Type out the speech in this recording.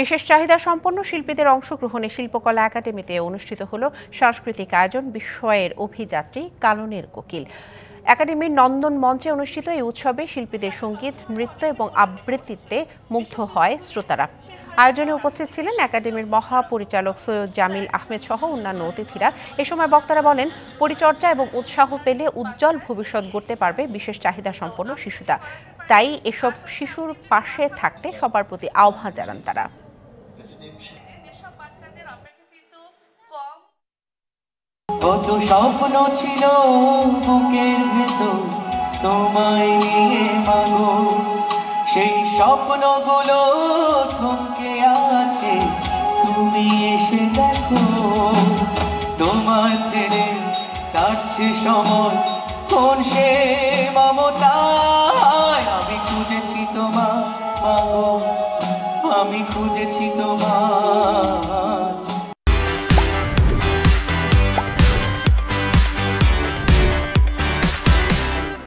বিশেষ চাহিদা সম্পন্ন শিল্পীদের অংশগ্রহণে শিল্পকলা একাডেমিতে অনুষ্ঠিত হল সাংস্কৃতিক আয়োজন বিস্ময়ের অভিযাত্রী কাননের কোকিল। একাডেমির নন্দন মঞ্চে অনুষ্ঠিত এই উৎসবে শিল্পীদের সঙ্গীত, নৃত্য এবং আবৃত্তিতে মুগ্ধ হয় শ্রোতারা। আয়োজনে উপস্থিত ছিলেন একাডেমির মহাপরিচালক সৈয়দ জামিল আহমেদ সহ অন্যান্য অতিথিরা। এ সময় বক্তারা বলেন, পরিচর্যা এবং উৎসাহ পেলে উজ্জ্বল ভবিষ্যৎ গড়তে পারবে বিশেষ চাহিদা সম্পন্ন শিশুরা। তাই এসব শিশুর পাশে থাকতে সবার প্রতি আহ্বান জানান তারা। কত স্বপ্ন ছিল বুকের ভেতর তোমায় নিয়ে মাগো, সেই স্বপ্নগুলো থমকে আছে, তুমি এসে দেখো। তোমার ছেড়ে কাটছে সময় কোন সে মমতায়, আমি খুঁজেছি তোমার মাগো, আমি খুঁজেছি তোমার।